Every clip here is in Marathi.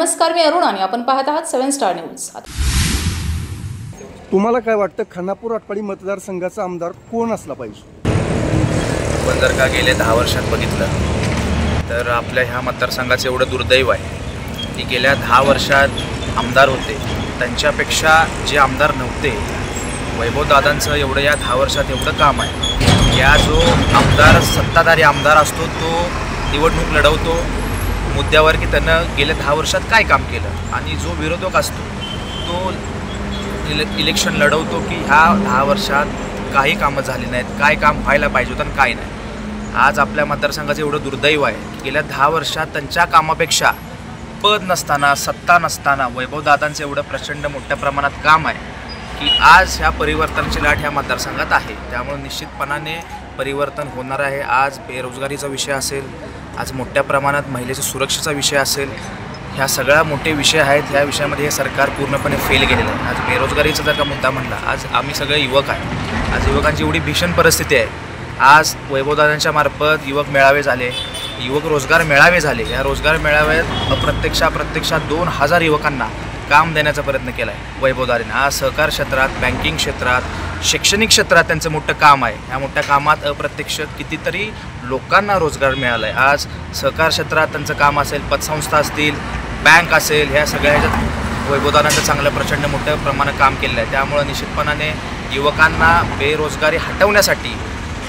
नमस्कार, मी अरुण आणि आपण पाहत आहात 7 स्टार न्यूज। तुम्हाला काय वाटतं खानापूर आटपाडी मतदारसंघाचा आमदार कोण असला पाहिजे? पण जर का गेले 10 वर्षात बघितलं तर आपल्या ह्या मतदारसंघाचं एवढं दुर्दैव आहे की गेल्या 10 वर्षात आमदार होते त्यांच्यापेक्षा जे आमदार नव्हते वैभवदादांचं एवढं या 10 वर्षात एवढं काम आहे। या जो आमदार सत्ताधारी आमदार असतो तो निवडणूक लढवतो मुद्द्यावर की त्यानं गेल्या 10 वर्षात काय काम केलं, आणि जो विरोधक असतो तो इलेक्शन लढवतो की ह्या 10 वर्षात काही कामं झाली नाहीत, काय काम व्हायला पाहिजे होतं आणि काय नाही। आज आपल्या मतदारसंघाचं एवढं दुर्दैव आहे की गेल्या 10 वर्षात त्यांच्या कामापेक्षा पद नसताना सत्ता नसताना वैभवदादांचं एवढं प्रचंड मोठ्या प्रमाणात काम आहे की आज ह्या परिवर्तनाची लाट ह्या मतदारसंघात आहे। त्यामुळे निश्चितपणाने परिवर्तन होणार आहे। आज बेरोजगारीचा विषय असेल, आज मोठ्या प्रमाणात महिलेच्या सुरक्षेचा विषय असेल, ह्या सगळ्या मोठे विषय आहेत। ह्या विषयामध्ये हे सरकार पूर्णपणे फेल गेलेलं आहे। आज बेरोजगारीचा जर का मुद्दा म्हणला, आज आम्ही सगळे युवक आहे, आज युवकांची एवढी भीषण परिस्थिती आहे। आज वैभवदादांच्या मार्फत युवक मेळावे झाले, युवक रोजगार मेळावे झाले। या रोजगार मेळाव्यात प्रत्यक्षात 2000 युवकांना काम देण्याचा प्रयत्न केला आहे वैभवदादांनी। आज सहकार क्षेत्रात, बँकिंग क्षेत्रात, शैक्षणिक क्षेत्रात त्यांचं मोठं काम आहे। ह्या मोठ्या कामात अप्रत्यक्ष कितीतरी लोकांना रोजगार मिळाला आहे। आज सहकार क्षेत्रात त्यांचं काम असेल, पतसंस्था असतील, बँक असेल, ह्या सगळ्या ह्याच्यात वैभवदादांचं चांगलं प्रचंड मोठ्या प्रमाणात काम केलेलं आहे। त्यामुळं निश्चितपणाने युवकांना बेरोजगारी हटवण्यासाठी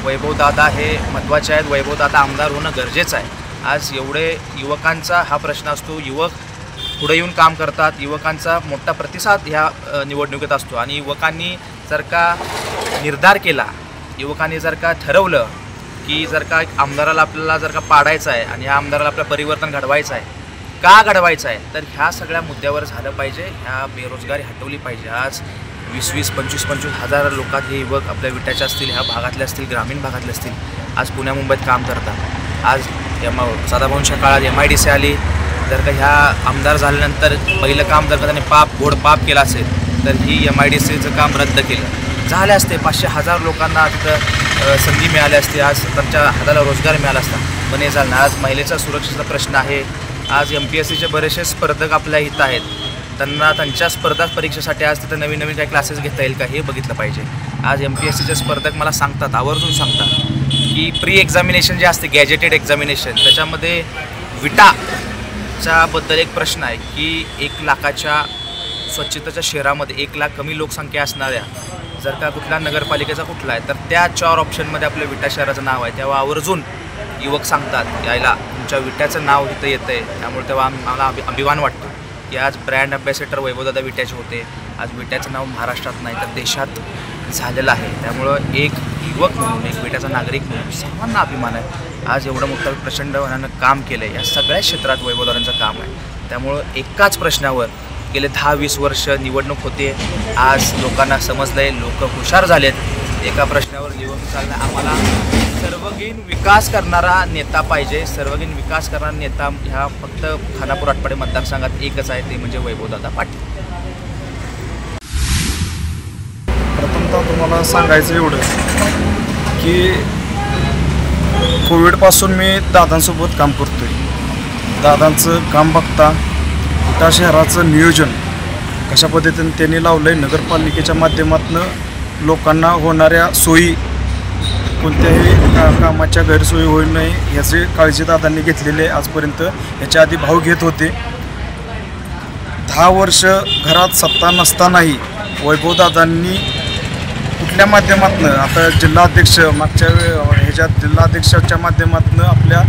वैभवदादा हे महत्त्वाचे आहेत। वैभवदादा आमदार होणं गरजेचं आहे। आज एवढे युवकांचा हा प्रश्न असतो, युवक पुढे येऊन काम करतात, युवकांचा मोठा प्रतिसाद ह्या निवडणुकीत असतो। आणि युवकांनी जर का निर्धार केला, युवकांनी जर का ठरवलं की जर का आमदाराला आपल्याला जर का पाडायचं आहे आणि ह्या आमदाराला आपलं परिवर्तन घडवायचं आहे, का घडवायचं आहे, तर ह्या सगळ्या मुद्द्यावर झालं पाहिजे। ह्या बेरोजगारी हटवली पाहिजे। आज 20-20, 25-25 हजार लोकात हे युवक आपल्या विट्याचे असतील, ह्या भागातले असतील, ग्रामीण भागातले असतील, आज पुण्या मुंबईत काम करतात। आज सदाभाऊंच्या काळात MIDC आली, जर का ह्या आमदार झाल्यानंतर पहिलं काम जर का त्यांनी गोड पाप केला असेल तर ही MIDCचं काम रद्द केलं झाले असते। 500,000 लोकांना तिथं संधी मिळाली असते, आज त्यांच्या हाताला रोजगार मिळाला असता, पण हे झालं नाही। आज महिलेचा सुरक्षेचा प्रश्न आहे। आज MPSCचे बरेचसे स्पर्धक आपल्या इथं आहेत, त्यांना त्यांच्या स्पर्धा परीक्षेसाठी आज तिथं नवीन काही क्लासेस घेता येईल का हे बघितलं पाहिजे। आज MPSCचे स्पर्धक मला सांगतात, आवर्जून सांगतात की प्री एक्झामिनेशन जे असते, गॅजेटेड एक्झामिनेशन, त्याच्यामध्ये विटाच्याबद्दल एक प्रश्न आहे की 1 लाखाच्या स्वच्छतेच्या शहरामध्ये 1 लाख कमी लोकसंख्या असणाऱ्या जर का कुठल्या नगरपालिकेचा कुठला आहे तर त्या 4 ऑप्शनमध्ये आपल्या विटा शहराचं नाव आहे। तेव्हा आवर्जून युवक सांगतात यायला तुमच्या विट्याचं नाव इथं येतं आहे। त्यामुळे तेव्हा मला अभिमान वाटतो की आज ब्रँड अँबॅसेडर वैभवदादा विट्याचे होते। आज विट्याचं नाव महाराष्ट्रात नाही तर देशात झालेलं आहे। त्यामुळं एक युवक म्हणून, एक विट्याचा नागरिक म्हणून सर्वांना अभिमान आहे। आज एवढं मोठं प्रचंड मनानं काम केलं आहे, या सगळ्या क्षेत्रात वैभवदादांचं काम आहे। त्यामुळं एकाच प्रश्नावर गेले 10-20 वर्ष निवडणूक होते। आज लोकांना समजलं आहे, लोक हुशार झालेत, एका प्रश्नावर निवडणूक चालणं। आम्हाला सर्वगीण विकास करणारा नेता पाहिजे। सर्वगीण विकास करणारा नेता ह्या फक्त खानापूर आटपाडी मतदारसंघात एकच आहे, ते म्हणजे वैभवदादा पाटील। प्रथमतः तुम्हाला सांगायचं एवढं की कोविडपासून मी दादांसोबत काम करतो आहे। दादांचं काम बघता त्या शहराचं नियोजन कशा पद्धतीने त्यांनी लावलं आहे, नगरपालिकेच्या माध्यमातून लोकांना होणाऱ्या सोयी, कोणत्याही कामाच्या गैरसोयी होऊ नये याची काळजी दादांनी घेतलेली आहे आजपर्यंत। याच्या आधी भाव घेत होते। 10 वर्ष घरात सत्ता नसतानाही वैभवदादांनी कुठल्या माध्यमातून, आता जिल्हाध्यक्ष मागच्या ह्याच्यात जिल्हाध्यक्षाच्या माध्यमातून आपल्या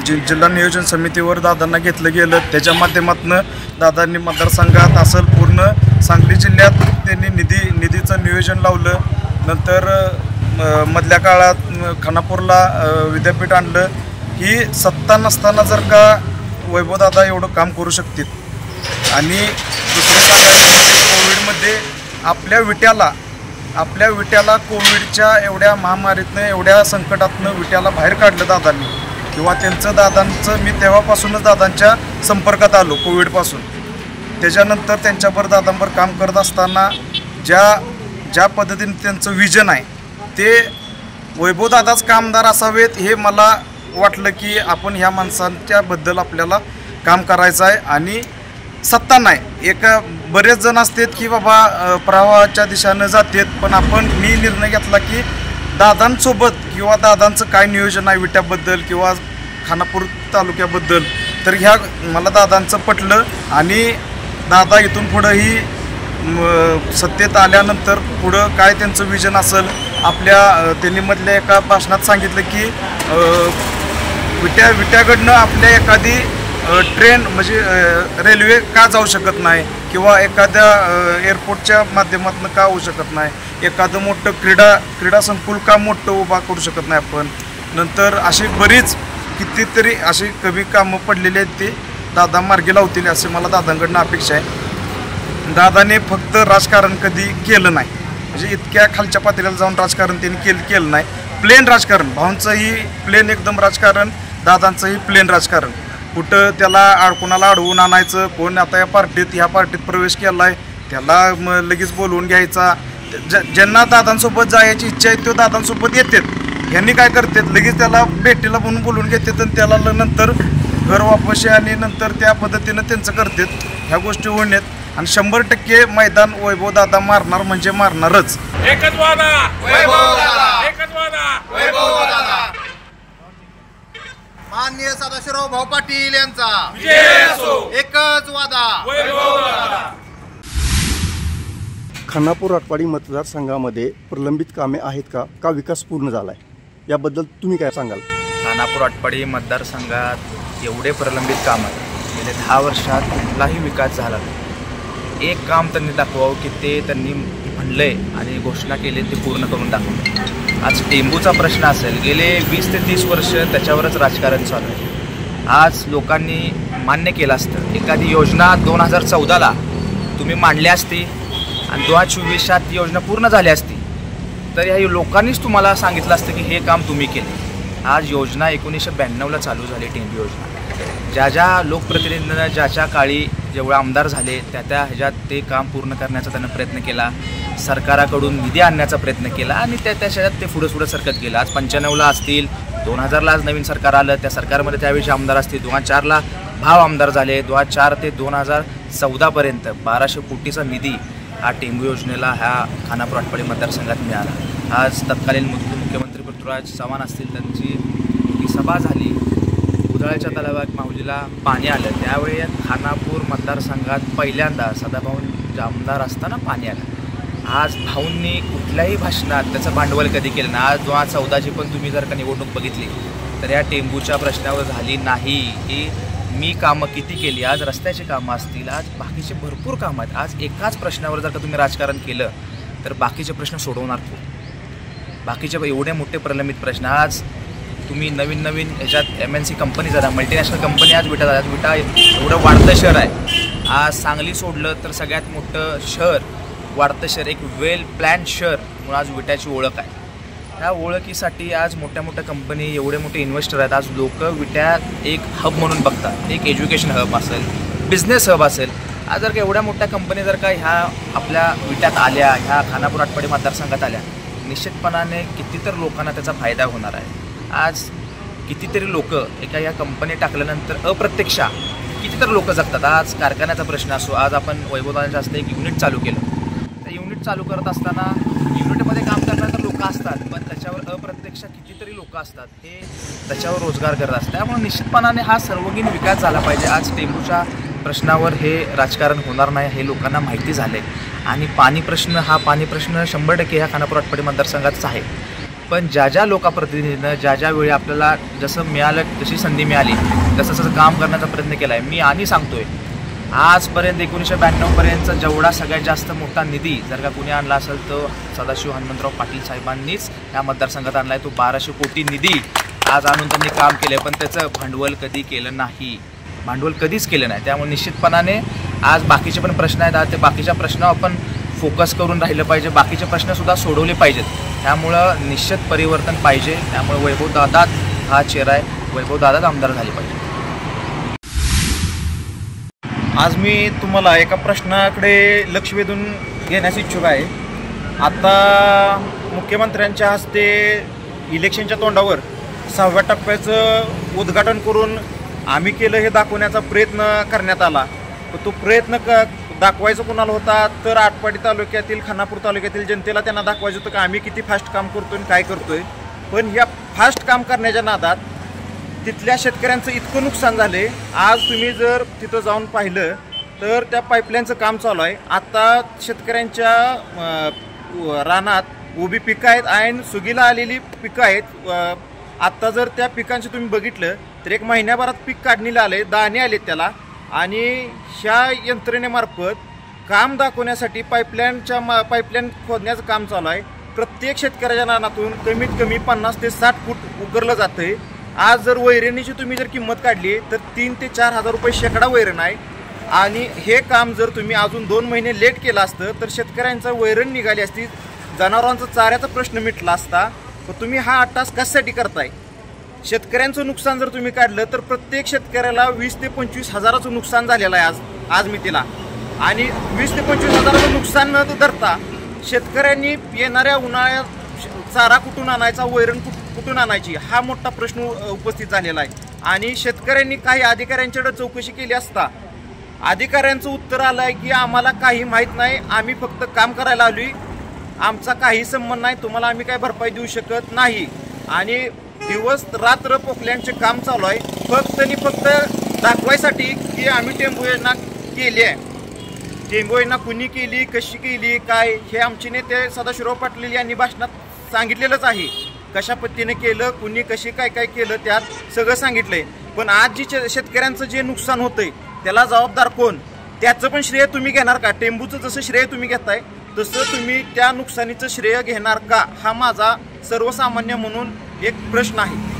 जिल्हा नियोजन समितीवर दादांना घेतलं गेलं, त्याच्या माध्यमातून दादांनी मतदारसंघात असेल पूर्ण सांगली जिल्ह्यात त्यांनी निधीचं नियोजन लावलं। नंतर मधल्या काळात खानापूरला विद्यापीठ आणलं। ही सत्ता नसताना जर का वैभवदादा एवढं काम करू शकतील। आणि दुसरं सांगायचं कोविडमध्ये आपल्या विट्याला कोविडच्या एवढ्या महामारीतनं, एवढ्या संकटातनं विट्याला बाहेर काढलं दादांनी, किंवा दादांचं मी तेव्हापासूनच दादांच्या संपर्कात आलो कोविडपासून। त्याच्यानंतर त्यांच्यावर दादांवर काम करत असताना ज्या पद्धतीने त्यांचं विजन आहे ते वैभवदादाच कामदार असावेत हे मला वाटलं की आपण ह्या माणसांच्याबद्दल आपल्याला काम करायचं आहे आणि सत्ता नाही. बरेच जण असतात की बाबा प्रवाहाच्या दिशेनं जातात, पण मी निर्णय घेतला की दादांसोबत किंवा दादांचं काय नियोजन आहे विट्याबद्दल किंवा खानापूर तालुक्याबद्दल, तर ह्या मला दादांचं पटलं आणि दादा इथून पुढंही सत्तेत आल्यानंतर पुढं काय त्यांचं विजन असेल. त्यांनी मधल्या एका भाषणात सांगितलं की विट्याकडनं आपल्या एखादी ट्रेन म्हणजे रेल्वे का जाऊ शकत नाही किंवा एखाद्या एअरपोर्टच्या माध्यमातून का होऊ शकत नाही, एखादं मोठं क्रीडा संकुल का मोठं उभा करू शकत नाही आपण. नंतर अशी बरीच कितीतरी अशी कमी कामं पडलेली आहेत, ते दादा मार्गी लावतील असे मला दादांकडनं अपेक्षा आहे. दादाने फक्त राजकारण कधी केलं नाही, म्हणजे इतक्या खालच्या पातळीला जाऊन राजकारण त्यांनी केलं नाही. प्लेन राजकारण, भाऊंचंही प्लेन एकदम राजकारण, दादांचंही प्लेन राजकारण. कुठं त्याला कोणाला अडवून आणायचं, कोण आता ह्या पार्टीत प्रवेश केला आहे त्याला लगेच बोलवून घ्यायचा. ज्यांना दादांसोबत जायची इच्छा आहे तो दादांसोबत येतात. ह्यांनी काय करतात, लगेच त्याला भेटीला म्हणून बोलवून घेतात आणि त्याला नंतर घर वापशी आणि नंतर त्या पद्धतीनं त्यांचं करतात. ह्या गोष्टी होऊन आहेत आणि 100% मैदान वैभव दादा मारणार म्हणजे मारणारच. एकच वादा वैभव दादा, एकच वादा वैभव दादा. माननीय सदाशिवराव भाऊ पाटील यांचा विजय असो. एकच वादा वैभव दादा. खानापूर आटपाडी मतदारसंघामध्ये प्रलंबित कामे आहेत का विकास पूर्ण झाला आहे, याबद्दल तुम्ही काय सांगाल? खानापूर आटपाडी मतदारसंघात एवढे प्रलंबित काम आहेत, गेले 10 वर्षात कुठलाही विकास झाला नाही. एक काम त्यांनी दाखवावं की ते त्यांनी म्हणलंय आणि घोषणा केली ते पूर्ण करून दाखवलं. आज टेंबूचा प्रश्न असेल, गेले 20 ते 30 वर्ष त्याच्यावरच राजकारण चालू आहे. आज लोकांनी मान्य केलं असतं, एखादी योजना 2014ला तुम्ही मांडली असती आणि 2024 ती योजना पूर्ण झाली असती तर ह्या लोकांनीच तुम्हाला सांगितलं असतं की हे काम तुम्ही केले. आज योजना 1992ला चालू झाली टेंबू योजना. ज्या लोकप्रतिनिधींना ज्याच्या काळी जेवढे आमदार झाले त्या ह्याच्यात ते काम पूर्ण करण्याचा त्यानं प्रयत्न केला, सरकाराकडून निधी आणण्याचा प्रयत्न केला आणि त्या ह्याच्यात ते पुढं सरकत गेलं. आज 95ला असतील, 2000ला आज नवीन सरकार आलं, त्या सरकारमध्ये त्यावेळी आमदार असतील, 2004ला भाव आमदार झाले, 2004 ते 2014पर्यंत 1200 कोटीचा निधी हा टेंबू योजनेला ह्या खानापूर आटपाडी मतदारसंघात मिळाला. आज तत्कालीन मुख्यमंत्री पृथ्वीराज चव्हाण असतील, त्यांची ही सभा झाली, उधाळ्याच्या तलावात माहुलीला पाणी आलं, त्यावेळी खानापूर मतदारसंघात पहिल्यांदा सदाभाऊ आमदार असताना पाणी आलं. आज भाऊंनी कुठल्याही भाषणात त्याचं भांडवल कधी केलं नाही. आज 2014ची पण तुम्ही जर का निवडणूक बघितली तर या टेंबूच्या प्रश्नावर झाली नाही की मी कामं किती केली. आज रस्त्याची कामं असतील, आज बाकीचे भरपूर कामं आहेत. आज एकाच प्रश्नावर जर का तुम्ही राजकारण केलं तर बाकीचे प्रश्न सोडवणार कोण? बाकीचे एवढे मोठे प्रलंबित प्रश्न आज तुम्ही नवीन ह्याच्यात MNC कंपनी जरा मल्टीनॅशनल कंपनी आज विटा एवढं वाढतं शहर आहे. आज सांगली सोडलं तर सगळ्यात मोठं शहर, वाढतं शहर, एक वेल प्लॅन्ड शहर म्हणून आज विट्याची ओळख आहे. ह्या ओळखीसाठी आज मोठ्या कंपनी, एवढे मोठे इन्व्हेस्टर आहेत. आज लोक विट्यात एक हब म्हणून बघतात, एक एज्युकेशन हब असेल, बिझनेस हब असेल. आज जर का एवढ्या मोठ्या कंपनी जर का ह्या आपल्या विट्यात आल्या, ह्या खानापूर आटपाडी मतदारसंघात आल्या, निश्चितपणाने कितीतरी लोकांना त्याचा फायदा होणार आहे. आज कितीतरी लोक एका या कंपनी टाकल्यानंतर अप्रत्यक्ष कितीतरी लोक जगतात. आज कारखान्याचा प्रश्न असो, आज आपण वैभवदादांच्या हस्ते एक युनिट चालू केलं, त्या युनिट चालू करत असताना युनिटमध्ये काम करणारे लोक असतात, पण त्याच्यावर अप्रत्यक्ष कितीतरी लोक असतात, ते त्याच्यावर रोजगार करत असतात. त्यामुळे निश्चितपणाने हा सर्वगीण विकास झाला पाहिजे. आज टेंबूच्या प्रश्नावर हे राजकारण होणार नाही हे लोकांना माहिती झाले आणि पाणी प्रश्न 100% ह्या खानापूर आटपाडी मतदारसंघातच आहे. पण ज्या लोकप्रतिनिधीनं ज्या वेळी आपल्याला जसं मिळालं, जशी संधी मिळाली तसं काम करण्याचा प्रयत्न केला आहे. मी आणि सांगतोय, आजपर्यंत 1992पर्यंतचा जेवढा सगळ्यात जास्त मोठा निधी जर का कुणी आणला असेल तर सदाशिव हनुमंतराव पाटील साहेबांनीच या मतदारसंघात आणला आहे. तो 1200 कोटी निधी आज आणून त्यांनी काम केलं, पण त्याचं भांडवल कधी केलं नाही, भांडवल कधीच केलं नाही. त्यामुळे निश्चितपणाने आज बाकीचे पण प्रश्न आहेत, ते बाकीच्या प्रश्नावर आपण फोकस करून राहिलं पाहिजे, बाकीचे प्रश्नसुद्धा सोडवले पाहिजेत. त्यामुळं निश्चित परिवर्तन पाहिजे. त्यामुळे वैभवदादा हा चेहरा आहे, वैभवदादाच आमदार झाले पाहिजे. आज मी तुम्हाला एका प्रश्नाकडे लक्ष वेधून घेण्यास इच्छुक आहे. आता मुख्यमंत्र्यांच्या हस्ते इलेक्शनच्या तोंडावर 6व्या टप्प्याचं उद्घाटन करून आम्ही केलं हे दाखवण्याचा प्रयत्न करण्यात आला. पण तो प्रयत्न दाखवायचा कोणाला होता तर आटपाडी तालुक्यातील खानापूर तालुक्यातील जनतेला त्यांना दाखवायचं होतं की आम्ही किती फास्ट काम करतोय आणि काय करतोय. पण ह्या फास्ट काम करण्याच्या नादात तिथल्या शेतकऱ्यांचं इतकं नुकसान झाले. आज तुम्ही जर तिथं जाऊन पाहिलं तर त्या पाईपलाईनचं काम चालू आहे. आता शेतकऱ्यांच्या रानात उभी पिकं आहेत आणि सुगीला आलेली पिकं आहेत. आत्ता जर त्या पिकांचं तुम्ही बघितलं तर 1 महिन्याभरात पीक काढणीला आले, दाणे आलेत त्याला. आणि ह्या यंत्रणेमार्फत काम दाखवण्यासाठी पाईपलाईन खोदण्याचं काम चालू आहे. प्रत्येक शेतकऱ्याच्या रानातून कमीत कमी 50 ते 60 फूट उकरलं जातं आहे. आज जर वैरणीची तुम्ही जर किंमत काढली तर 3 ते 4 हजार रुपये शेकडा वैरण आहे. आणि हे काम जर तुम्ही अजून 2 महिने लेट केलं असतं तर शेतकऱ्यांचा वैरण निघाली असती, जनावरांचा चाऱ्याचा प्रश्न मिटला असता. तर तुम्ही हा अट्टास कशासाठी करताय? शेतकऱ्यांचं नुकसान जर तुम्ही काढलं तर प्रत्येक शेतकऱ्याला 20 ते 25 हजाराचं नुकसान झालेलं आहे आज मितीला. आणि 20 ते 25 हजाराचं नुकसान न धरता शेतकऱ्यांनी येणाऱ्या उन्हाळ्यात चारा कुठून आणायचा, वैरण कुठून आणायची, हा मोठा प्रश्न उपस्थित झालेला आहे. आणि शेतकऱ्यांनी काही अधिकाऱ्यांच्याकडे चौकशी केली असता अधिकाऱ्यांचं उत्तर आलं आहे की आम्हाला काही माहीत नाही, आम्ही फक्त काम करायला आलोय, आमचा काही संबंध नाही, तुम्हाला आम्ही काही भरपाई देऊ शकत नाही. आणि दिवस रात्र पोकलँडचे काम चालू आहे फक्त आणि फक्त दाखवायसाठी की आम्ही टेंबू योजना केली आहे. टेंबू योजना कुणी केली, कशी केली, काय, हे आमचे नेते सदाशिवराव पाटील यांनी भाषणात सांगितलेलंच आहे. कशा पद्धतीने केलं, कुणी कशी काय काय केलं त्यात सगळं सांगितलंय. पण आज जी शेतकऱ्यांचं जे नुकसान होतंय त्याला जबाबदार कोण? त्याचं पण श्रेय तुम्ही घेणार का? टेंबूचं जसं श्रेय तुम्ही घेताय तसं तुम्ही त्या नुकसानीचं श्रेय घेणार का? हा माझा सर्वसामान्य म्हणून एक प्रश्न आहे.